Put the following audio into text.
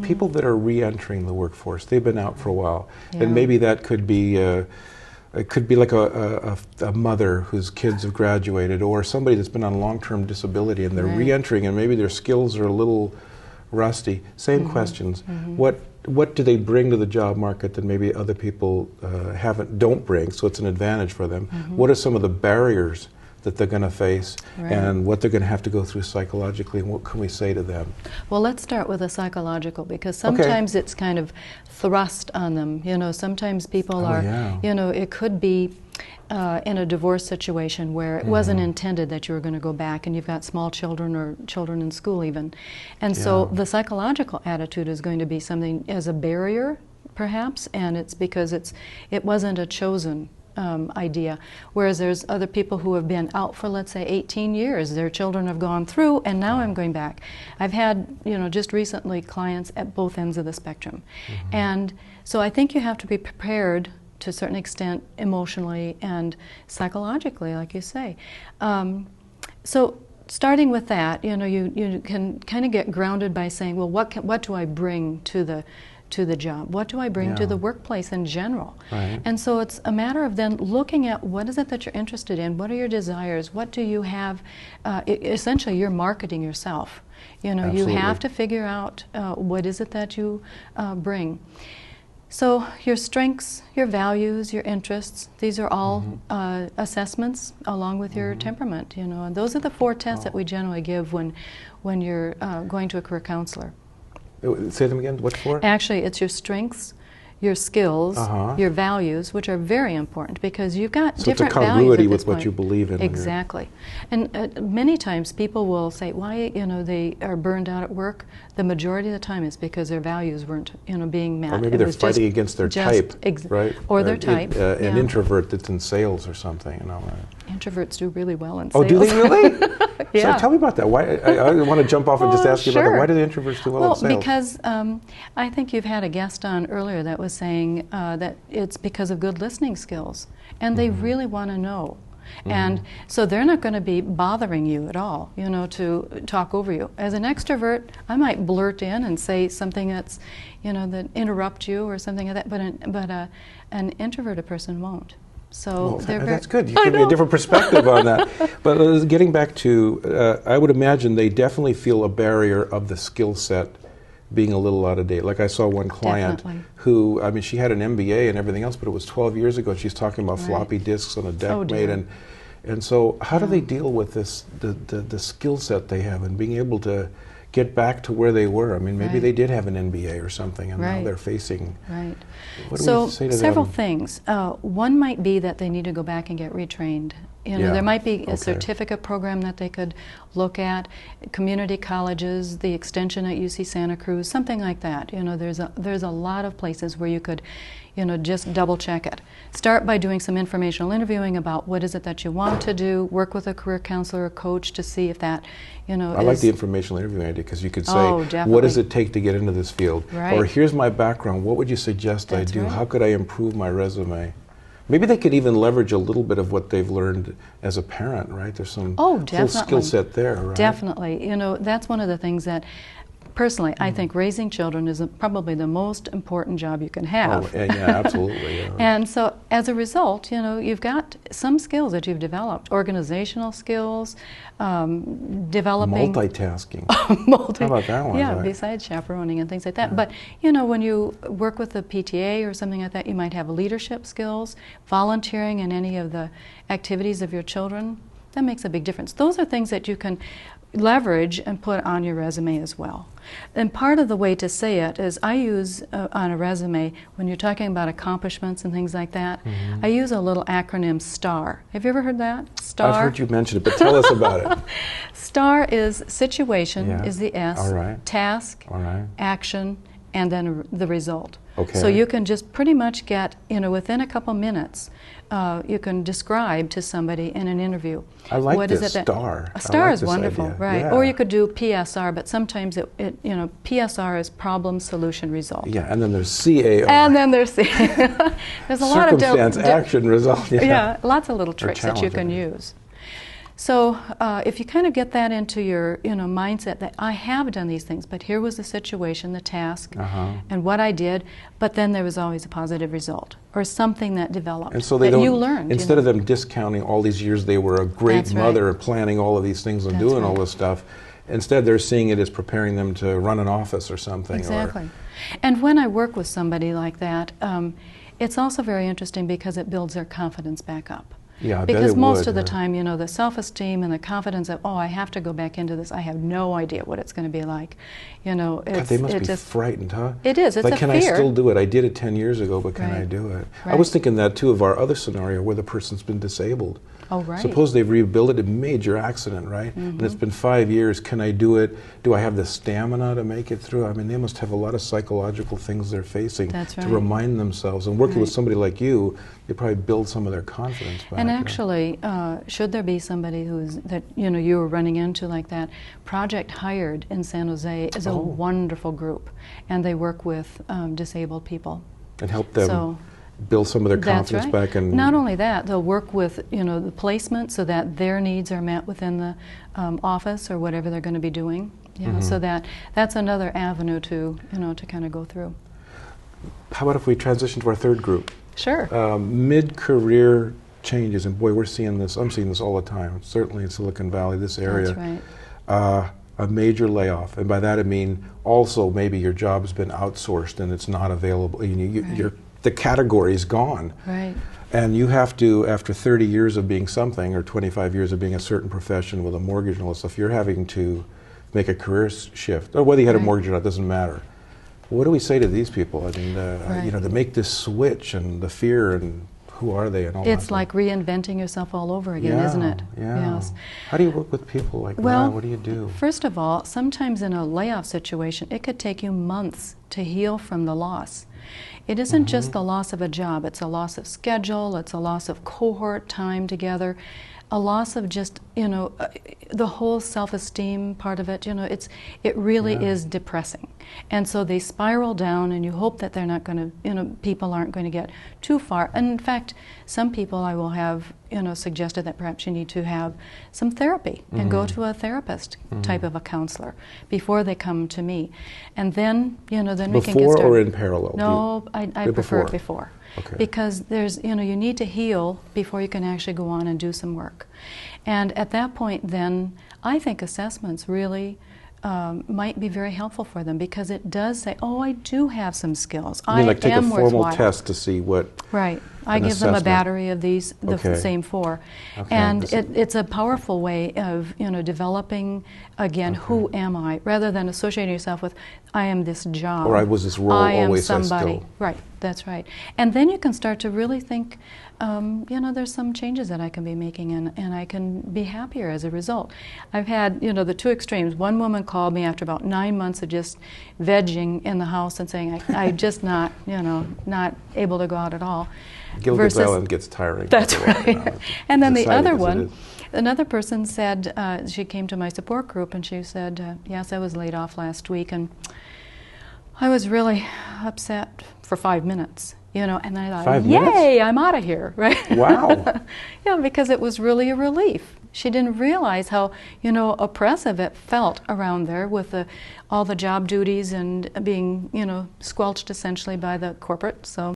people that are re-entering the workforce. They've been out for a while, Yeah. and maybe that could be it could be like a mother whose kids have graduated, or somebody that's been on long-term disability and they're Right. re-entering, and maybe their skills are a little rusty. Same questions. What do they bring to the job market that maybe other people don't bring? So it's an advantage for them. What are some of the barriers that they're going to face, Right. and what they're going to have to go through psychologically, and what can we say to them? Well, let's start with the psychological, because sometimes it's kind of thrust on them. You know, sometimes people are, yeah. you know, it could be in a divorce situation where it wasn't intended that you were going to go back, and you've got small children or children in school even. And so the psychological attitude is going to be something as a barrier, perhaps, and it's because it wasn't a chosen idea. Whereas there's other people who have been out for, let's say, 18 years. Their children have gone through, and now I'm going back. I've had, you know, just recently clients at both ends of the spectrum. And so I think you have to be prepared to a certain extent emotionally and psychologically, like you say. So starting with that, you know, you can kind of get grounded by saying, well, what do I bring to the job? What do I bring to the workplace in general? Right. And so it's a matter of then looking at what is it that you're interested in, what are your desires, what do you have, essentially you're marketing yourself. You know, Absolutely. you have to figure out what is it that you bring. So your strengths, your values, your interests, these are all assessments along with your temperament, you know, and those are the 4 tests that we generally give when you're going to a career counselor. Say them again. What for? Actually, it's your strengths, your skills, your values, which are very important because you've got different values. So it's a congruity at this with what point. you believe in. Exactly. And many times people will say why, you know, they are burned out at work. The majority of the time is because their values weren't, you know, being met. Or maybe they're fighting against their type, right? Or their type. An introvert that's in sales or something, you know. Introverts do really well in sales. Oh, do they really? Yeah. So tell me about that. Why? I want to jump off and just ask you about that. Sure. Why do the introverts do well in sales? Well, because I think you've had a guest on earlier that was saying that it's because of good listening skills, and they really want to know. And so they're not going to be bothering you at all, you know, to talk over you. As an extrovert, I might blurt in and say something that's, you know, that interrupt you or something like that, but an introverted person won't. So well, that's good. You give me a different perspective on that. But getting back to, I would imagine they definitely feel a barrier of the skill set being a little out of date. Like I saw one client who, I mean, she had an MBA and everything else, but it was 12 years ago. She's talking about floppy disks on a deck mate, and so how do they deal with this, the skill set they have, and being able to get back to where they were? I mean, maybe they did have an MBA or something, and now they're facing. What do we say to several them? things. One might be that they need to go back and get retrained. You know, there might be a certificate program that they could look at, community colleges, the extension at UC Santa Cruz, something like that. You know, there's a lot of places where you could, you know, just double check it. Start by doing some informational interviewing about what is it that you want to do, work with a career counselor or coach to see if that, you know, I like the informational interviewing idea, because you could say, what does it take to get into this field? Or here's my background, what would you suggest I do? How could I improve my resume? Maybe they could even leverage a little bit of what they've learned as a parent, right? There's some whole skill set there, right? Definitely. You know, that's one of the things that, personally, I think raising children is probably the most important job you can have. Oh, yeah, absolutely. Yeah. And so, as a result, you know, you've got some skills that you've developed, organizational skills, developing... Multitasking. How about that one? Yeah, besides chaperoning and things like that. But, you know, when you work with the PTA or something like that, you might have leadership skills, volunteering in any of the activities of your children. That makes a big difference. Those are things that you can leverage and put on your resume as well. And part of the way to say it is I use on a resume, when you're talking about accomplishments and things like that, I use a little acronym STAR. Have you ever heard that? STAR? I've heard you mention it, but tell us about it. STAR is situation, is the S, task, action, and then the result. So you can just pretty much get, you know, within a couple minutes, you can describe to somebody in an interview. I like this STAR. A STAR is wonderful, right? Or you could do PSR, but sometimes it, you know, PSR is problem, solution, result. Yeah, and then there's CAR. And then there's there's a lot of circumstance, action, result. Yeah, lots of little tricks that you can use. So if you kind of get that into your mindset that I have done these things, but here was the situation, the task, and what I did, but then there was always a positive result or something that developed and so they that don't, you learned. Instead of them discounting all these years they were a great That's mother right. planning all of these things and That's doing right. all this stuff, instead they're seeing it as preparing them to run an office or something. Exactly. And when I work with somebody like that, it's also very interesting because it builds their confidence back up. Yeah, I bet because it most would, of the yeah. time, the self-esteem and the confidence of, oh, I have to go back into this. I have no idea what it's going to be like. God, they must be just frightened, huh? It is. It's like, a can fear. I still do it? I did it 10 years ago, but can Right. I do it? I Right. was thinking that, too, of our other scenario where the person's been disabled. Oh, right. Suppose they've rehabilitated a major accident, right? And it's been 5 years. Can I do it? Do I have the stamina to make it through? I mean, they must have a lot of psychological things they're facing That's to right. remind themselves. And working with Right. somebody like you, they probably build some of their confidence back. And actually, should there be somebody that you were running into like that, Project Hired in San Jose is a wonderful group, and they work with disabled people. And help them So, build some of their that's confidence right. back. And not only that, they'll work with the placement so that their needs are met within the office or whatever they're going to be doing. So that's another avenue to to kind of go through. how about if we transition to our third group? Sure. Mid-career changes, and boy, we're seeing this. I'm seeing this all the time. Certainly in Silicon Valley, this area. That's right. A major layoff, and by that I mean also maybe your job has been outsourced and it's not available. The category is gone. Right. And you have to, after 30 years of being something, or 25 years of being a certain profession with a mortgage and all that stuff, you're having to make a career shift. Or whether you had a Right. mortgage or not, doesn't matter. What do we say to these people? I mean, Right. to make this switch and the fear and who are they and all that. It's like reinventing yourself all over again, isn't it? Yeah. Yes. How do you work with people like that? What do you do? First of all, sometimes in a layoff situation, it could take you months to heal from the loss. It isn't just the loss of a job, it's a loss of schedule, it's a loss of cohort time together, a loss of just, the whole self-esteem part of it, it really is depressing. And so they spiral down, and you hope that they're not going to, people aren't going to get too far. And in fact, some people I will have, suggested that perhaps you need to have some therapy and go to a therapist type of a counselor before they come to me. And then, then we can get Before started. or in parallel? No, I prefer it before. Okay. Because there's, you need to heal before you can actually go on and do some work. And at that point, then, I think assessments really might be very helpful for them, because it does say, oh, I do have some skills. You mean like take a am formal worthwhile. test to see what... Right. I give them a battery of these, the same four. Okay. And it's a powerful way of, developing, again, who am I, rather than associating yourself with, I am this job. Or I was this role, I am always I somebody. still. Right, that's right. And then you can start to really think, there's some changes that I can be making, and I can be happier as a result. I've had, the two extremes. One woman called me after about 9 months of just vegging in the house and saying, I just not, not able to go out at all. Gilligan's Island gets tiring. That's right. And then the other one, is. another person said, she came to my support group and she said, yes, I was laid off last week and I was really upset for 5 minutes, and I thought, 5 yay, minutes? I'm out of here, right? Wow. Yeah, because it was really a relief. She didn't realize how, oppressive it felt around there with all the job duties and being, squelched essentially by the corporate. So